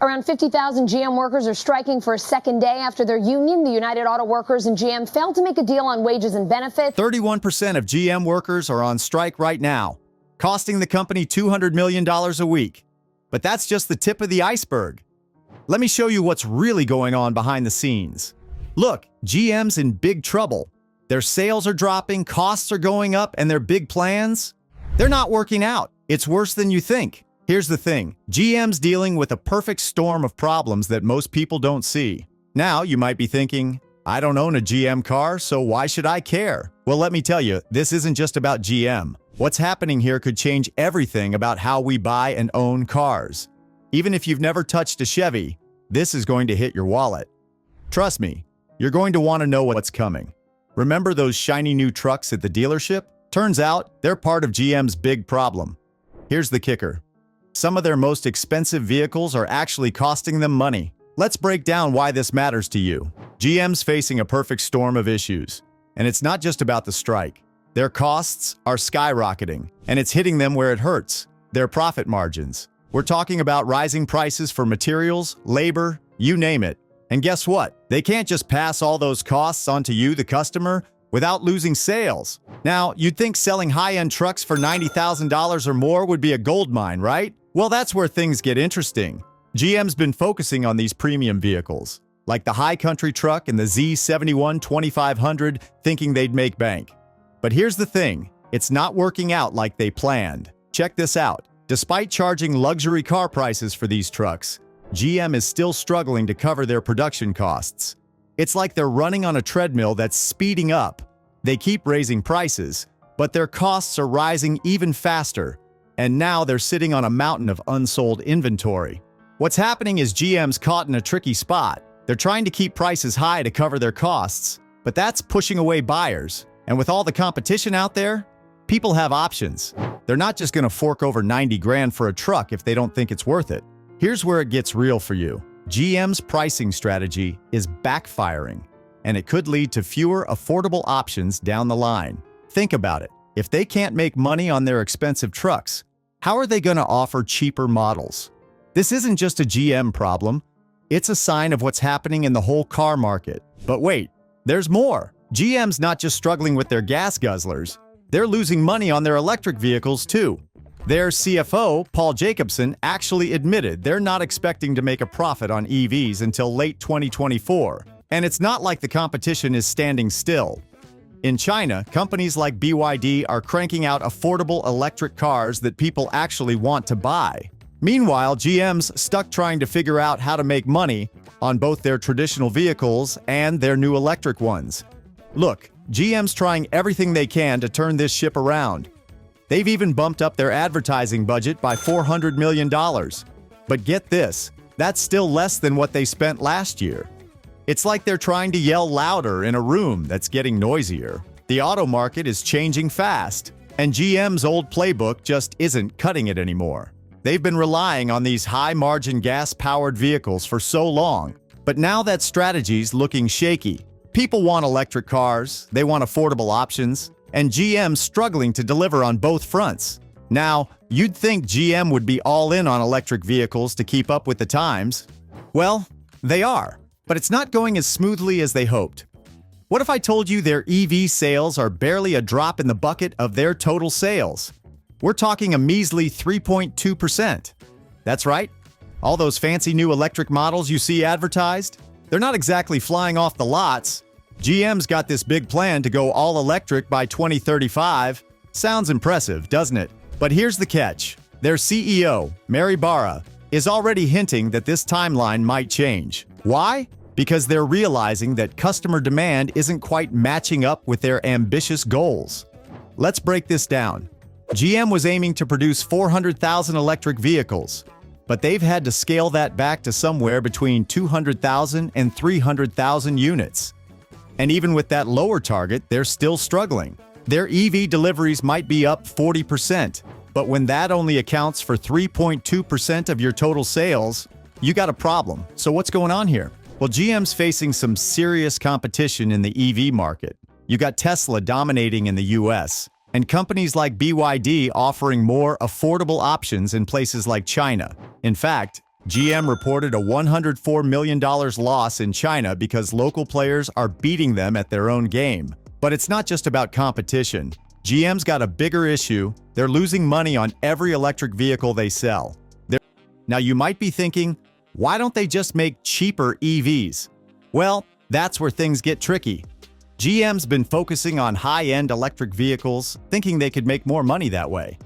Around 50,000 GM workers are striking for a second day after their union, the United Auto Workers and GM, failed to make a deal on wages and benefits. 31% of GM workers are on strike right now, costing the company $200 million a week. But that's just the tip of the iceberg. Let me show you what's really going on behind the scenes. Look, GM's in big trouble. Their sales are dropping, costs are going up, and their big plans, they're not working out. It's worse than you think. Here's the thing, GM's dealing with a perfect storm of problems that most people don't see. Now, you might be thinking, I don't own a GM car, so why should I care? Well, let me tell you, this isn't just about GM. What's happening here could change everything about how we buy and own cars. Even if you've never touched a Chevy, this is going to hit your wallet. Trust me, you're going to want to know what's coming. Remember those shiny new trucks at the dealership? Turns out, they're part of GM's big problem. Here's the kicker. Some of their most expensive vehicles are actually costing them money. Let's break down why this matters to you. GM's facing a perfect storm of issues. And it's not just about the strike. Their costs are skyrocketing, and it's hitting them where it hurts, their profit margins. We're talking about rising prices for materials, labor, you name it. And guess what? They can't just pass all those costs onto you, the customer, without losing sales. Now, you'd think selling high-end trucks for $90,000 or more would be a goldmine, right? Well, that's where things get interesting. GM's been focusing on these premium vehicles, like the High Country truck and the Z71 2500, thinking they'd make bank. But here's the thing, it's not working out like they planned. Check this out. Despite charging luxury car prices for these trucks, GM is still struggling to cover their production costs. It's like they're running on a treadmill that's speeding up. They keep raising prices, but their costs are rising even faster. And now they're sitting on a mountain of unsold inventory. What's happening is GM's caught in a tricky spot. They're trying to keep prices high to cover their costs, but that's pushing away buyers. And with all the competition out there, people have options. They're not just going to fork over 90 grand for a truck if they don't think it's worth it. Here's where it gets real for you. GM's pricing strategy is backfiring, and it could lead to fewer affordable options down the line. Think about it. If they can't make money on their expensive trucks, how are they going to offer cheaper models? This isn't just a GM problem. It's a sign of what's happening in the whole car market. But wait, there's more. GM's not just struggling with their gas guzzlers. They're losing money on their electric vehicles too. Their CFO, Paul Jacobson, actually admitted they're not expecting to make a profit on EVs until late 2024. And it's not like the competition is standing still. In China, companies like BYD are cranking out affordable electric cars that people actually want to buy. Meanwhile, GM's stuck trying to figure out how to make money on both their traditional vehicles and their new electric ones. Look, GM's trying everything they can to turn this ship around. They've even bumped up their advertising budget by $400 million. But get this, that's still less than what they spent last year. It's like they're trying to yell louder in a room that's getting noisier. The auto market is changing fast, and GM's old playbook just isn't cutting it anymore. They've been relying on these high-margin gas-powered vehicles for so long, but now that strategy's looking shaky. People want electric cars, they want affordable options, and GM's struggling to deliver on both fronts. Now, you'd think GM would be all in on electric vehicles to keep up with the times. Well, they are. But it's not going as smoothly as they hoped. What if I told you their EV sales are barely a drop in the bucket of their total sales? We're talking a measly 3.2%. That's right. All those fancy new electric models you see advertised, they're not exactly flying off the lots. GM's got this big plan to go all electric by 2035. Sounds impressive, doesn't it? But here's the catch. Their CEO, Mary Barra, is already hinting that this timeline might change. Why? Because they're realizing that customer demand isn't quite matching up with their ambitious goals. Let's break this down. GM was aiming to produce 400,000 electric vehicles, but they've had to scale that back to somewhere between 200,000 and 300,000 units. And even with that lower target, they're still struggling. Their EV deliveries might be up 40%, but when that only accounts for 3.2% of your total sales, you got a problem. So what's going on here? Well, GM's facing some serious competition in the EV market. You got Tesla dominating in the US, and companies like BYD offering more affordable options in places like China. In fact, GM reported a $104 million loss in China because local players are beating them at their own game. But it's not just about competition. GM's got a bigger issue. They're losing money on every electric vehicle they sell. Now you might be thinking, why don't they just make cheaper EVs? Well, that's where things get tricky. GM's been focusing on high-end electric vehicles, thinking they could make more money that way.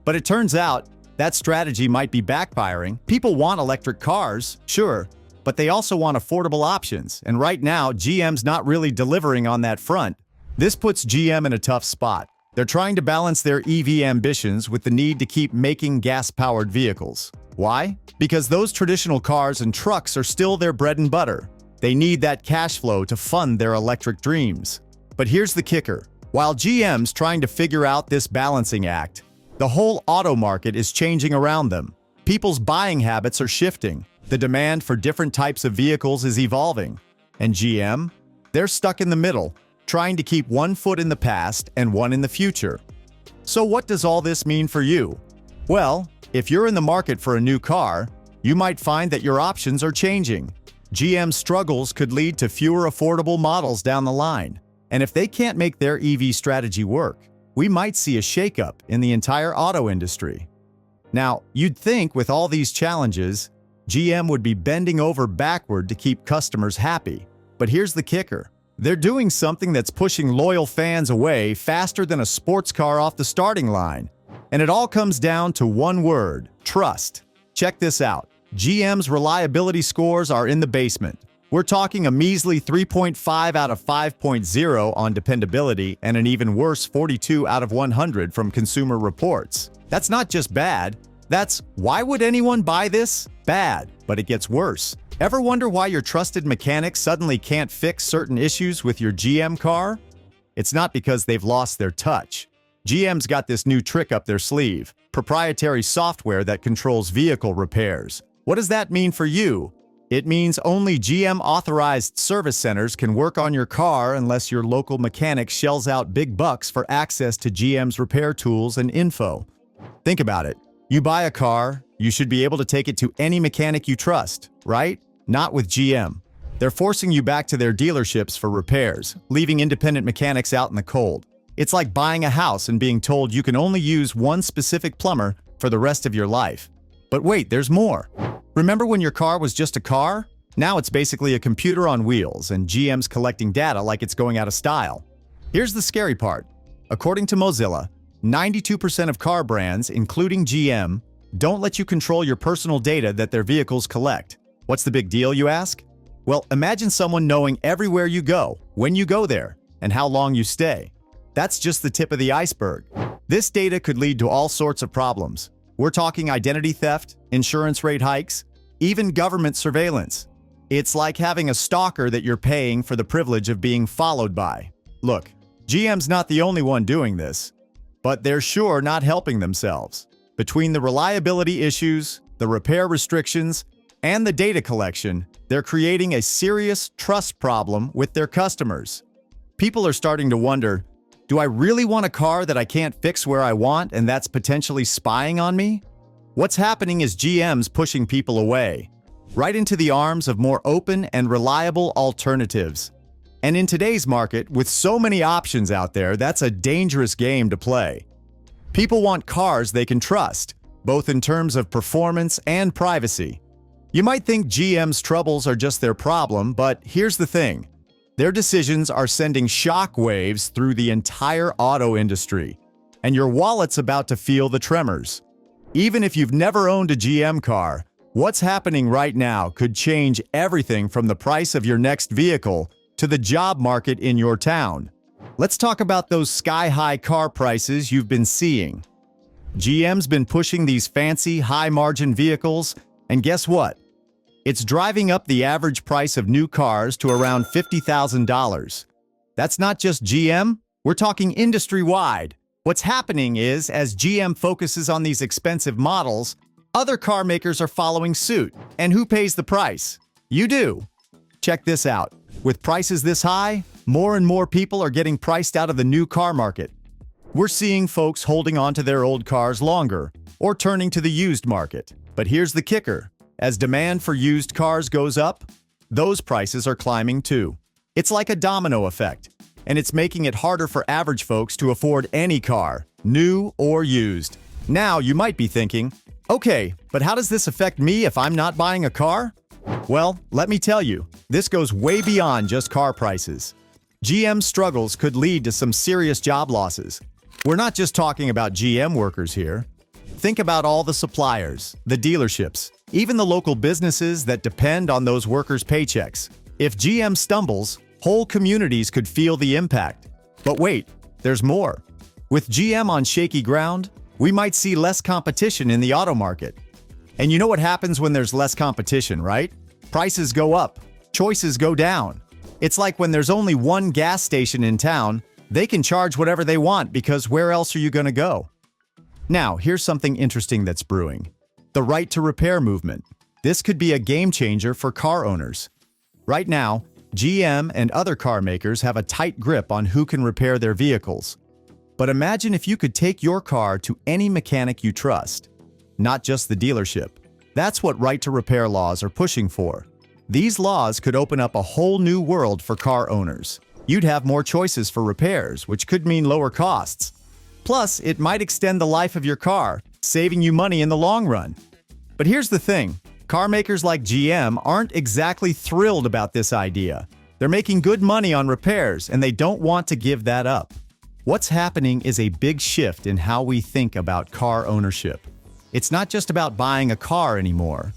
But it turns out that strategy might be backfiring. People want electric cars, sure, but they also want affordable options, and right now GM's not really delivering on that front. This puts GM in a tough spot. They're trying to balance their EV ambitions with the need to keep making gas-powered vehicles. Why? Because those traditional cars and trucks are still their bread and butter. They need that cash flow to fund their electric dreams. But here's the kicker. While GM's trying to figure out this balancing act, the whole auto market is changing around them. People's buying habits are shifting. The demand for different types of vehicles is evolving. And GM? They're stuck in the middle, trying to keep one foot in the past and one in the future. So what does all this mean for you? Well, if you're in the market for a new car, you might find that your options are changing. GM's struggles could lead to fewer affordable models down the line. And if they can't make their EV strategy work, we might see a shakeup in the entire auto industry. Now, you'd think with all these challenges, GM would be bending over backward to keep customers happy. But here's the kicker. They're doing something that's pushing loyal fans away faster than a sports car off the starting line. And it all comes down to one word: trust. Check this out. GM's reliability scores are in the basement. We're talking a measly 3.5 out of 5.0 on dependability and an even worse 42 out of 100 from Consumer Reports. That's not just bad. That's why would anyone buy this? Bad, but it gets worse. Ever wonder why your trusted mechanic suddenly can't fix certain issues with your GM car? It's not because they've lost their touch. GM's got this new trick up their sleeve: proprietary software that controls vehicle repairs. What does that mean for you? It means only GM-authorized service centers can work on your car unless your local mechanic shells out big bucks for access to GM's repair tools and info. Think about it. You buy a car, you should be able to take it to any mechanic you trust, right? Not with GM. They're forcing you back to their dealerships for repairs, leaving independent mechanics out in the cold. It's like buying a house and being told you can only use one specific plumber for the rest of your life. But wait, there's more. Remember when your car was just a car? Now it's basically a computer on wheels, and GM's collecting data like it's going out of style. Here's the scary part. According to Mozilla, 92% of car brands, including GM, don't let you control your personal data that their vehicles collect. What's the big deal, you ask? Well, imagine someone knowing everywhere you go, when you go there, and how long you stay. That's just the tip of the iceberg. This data could lead to all sorts of problems. We're talking identity theft, insurance rate hikes, even government surveillance. It's like having a stalker that you're paying for the privilege of being followed by. Look, GM's not the only one doing this, but they're sure not helping themselves. Between the reliability issues, the repair restrictions, and the data collection, they're creating a serious trust problem with their customers. People are starting to wonder, do I really want a car that I can't fix where I want and that's potentially spying on me? What's happening is GM's pushing people away, right into the arms of more open and reliable alternatives. And in today's market, with so many options out there, that's a dangerous game to play. People want cars they can trust, both in terms of performance and privacy. You might think GM's troubles are just their problem, but here's the thing. Their decisions are sending shock waves through the entire auto industry, and your wallet's about to feel the tremors. Even if you've never owned a GM car, what's happening right now could change everything from the price of your next vehicle to the job market in your town. Let's talk about those sky-high car prices you've been seeing. GM's been pushing these fancy, high-margin vehicles, and guess what? It's driving up the average price of new cars to around $50,000. That's not just GM, we're talking industry-wide. What's happening is, as GM focuses on these expensive models, other car makers are following suit. And who pays the price? You do. Check this out. With prices this high, more and more people are getting priced out of the new car market. We're seeing folks holding on to their old cars longer, or turning to the used market. But here's the kicker. As demand for used cars goes up, those prices are climbing too. It's like a domino effect, and it's making it harder for average folks to afford any car, new or used. Now you might be thinking, okay, but how does this affect me if I'm not buying a car? Well, let me tell you, this goes way beyond just car prices. GM's struggles could lead to some serious job losses. We're not just talking about GM workers here. Think about all the suppliers, the dealerships, even the local businesses that depend on those workers' paychecks. If GM stumbles, whole communities could feel the impact. But wait, there's more. With GM on shaky ground, we might see less competition in the auto market. And you know what happens when there's less competition, right? Prices go up, choices go down. It's like when there's only one gas station in town, they can charge whatever they want because where else are you going to go? Now, here's something interesting that's brewing. The right to repair movement. This could be a game changer for car owners. Right now, GM and other car makers have a tight grip on who can repair their vehicles. But imagine if you could take your car to any mechanic you trust, not just the dealership. That's what right to repair laws are pushing for. These laws could open up a whole new world for car owners. You'd have more choices for repairs, which could mean lower costs. Plus, it might extend the life of your car, saving you money in the long run. But here's the thing, car makers like GM aren't exactly thrilled about this idea. They're making good money on repairs, and they don't want to give that up. What's happening is a big shift in how we think about car ownership. It's not just about buying a car anymore.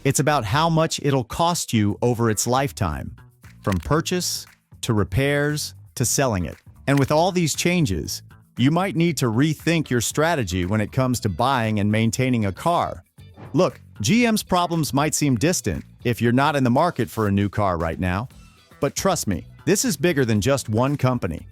It's about how much it'll cost you over its lifetime, from purchase to repairs to selling it. And with all these changes, you might need to rethink your strategy when it comes to buying and maintaining a car. Look, GM's problems might seem distant if you're not in the market for a new car right now. But trust me, this is bigger than just one company.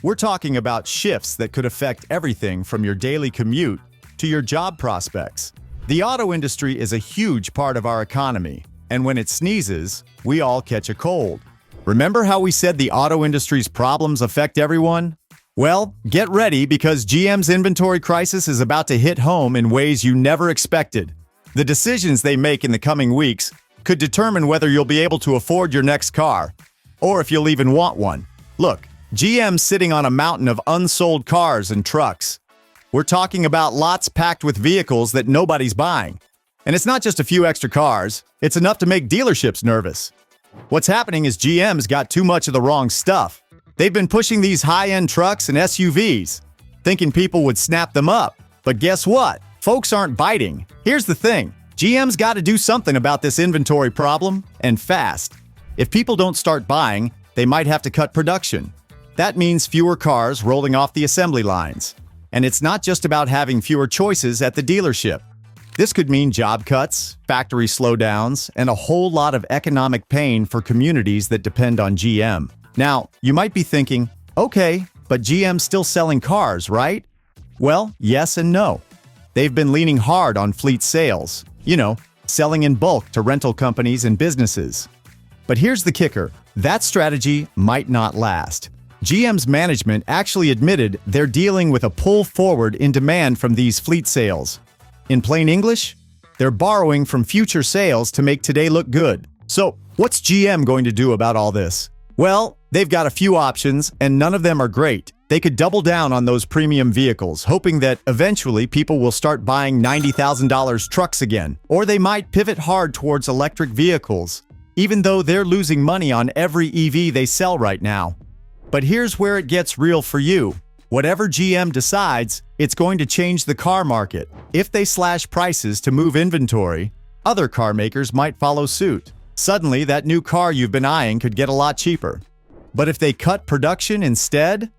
We're talking about shifts that could affect everything from your daily commute to your job prospects. The auto industry is a huge part of our economy, and when it sneezes, we all catch a cold. Remember how we said the auto industry's problems affect everyone? Well, get ready because GM's inventory crisis is about to hit home in ways you never expected. The decisions they make in the coming weeks could determine whether you'll be able to afford your next car, or if you'll even want one. Look, GM's sitting on a mountain of unsold cars and trucks. We're talking about lots packed with vehicles that nobody's buying. And it's not just a few extra cars, it's enough to make dealerships nervous. What's happening is GM's got too much of the wrong stuff. They've been pushing these high-end trucks and SUVs, thinking people would snap them up. But guess what? Folks aren't biting. Here's the thing. GM's got to do something about this inventory problem, and fast. If people don't start buying, they might have to cut production. That means fewer cars rolling off the assembly lines. And it's not just about having fewer choices at the dealership. This could mean job cuts, factory slowdowns, and a whole lot of economic pain for communities that depend on GM. Now, you might be thinking, okay, but GM's still selling cars, right? Well, yes and no. They've been leaning hard on fleet sales, selling in bulk to rental companies and businesses. But here's the kicker, that strategy might not last. GM's management actually admitted they're dealing with a pull forward in demand from these fleet sales. In plain English, they're borrowing from future sales to make today look good. So, what's GM going to do about all this? Well, they've got a few options, and none of them are great. They could double down on those premium vehicles, hoping that eventually people will start buying $90,000 trucks again. Or they might pivot hard towards electric vehicles, even though they're losing money on every EV they sell right now. But here's where it gets real for you. Whatever GM decides, it's going to change the car market. If they slash prices to move inventory, other car makers might follow suit. Suddenly, that new car you've been eyeing could get a lot cheaper. But if they cut production instead,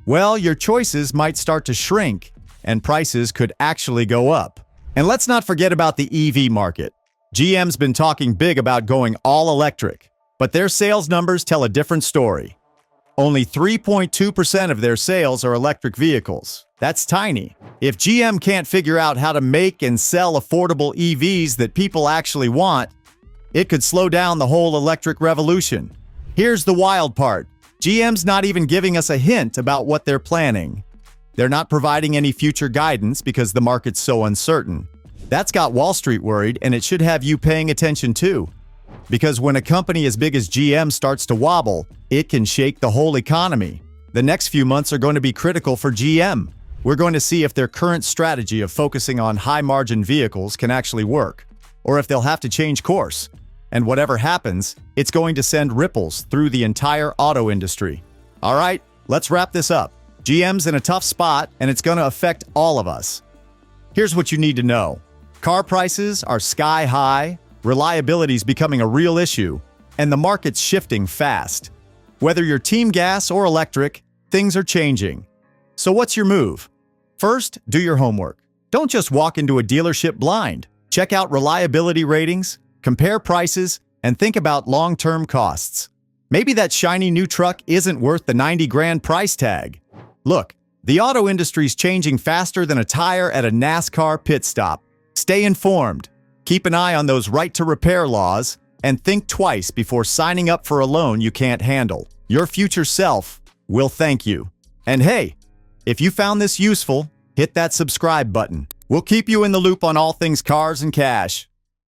well, your choices might start to shrink, and prices could actually go up. And let's not forget about the EV market. GM's been talking big about going all electric, but their sales numbers tell a different story. Only 3.2% of their sales are electric vehicles. That's tiny. If GM can't figure out how to make and sell affordable EVs that people actually want, it could slow down the whole electric revolution. Here's the wild part. GM's not even giving us a hint about what they're planning. They're not providing any future guidance because the market's so uncertain. That's got Wall Street worried, and it should have you paying attention too. Because when a company as big as GM starts to wobble, it can shake the whole economy. The next few months are going to be critical for GM. We're going to see if their current strategy of focusing on high-margin vehicles can actually work, or if they'll have to change course. And whatever happens, it's going to send ripples through the entire auto industry. All right, let's wrap this up. GM's in a tough spot, and it's going to affect all of us. Here's what you need to know. Car prices are sky high, reliability is becoming a real issue, and the market's shifting fast. Whether you're team gas or electric, things are changing. So what's your move? First, do your homework. Don't just walk into a dealership blind. Check out reliability ratings, compare prices, and think about long-term costs. Maybe that shiny new truck isn't worth the 90 grand price tag. Look, the auto industry's changing faster than a tire at a NASCAR pit stop. Stay informed, keep an eye on those right-to-repair laws, and think twice before signing up for a loan you can't handle. Your future self will thank you. And hey, if you found this useful, hit that subscribe button. We'll keep you in the loop on all things cars and cash.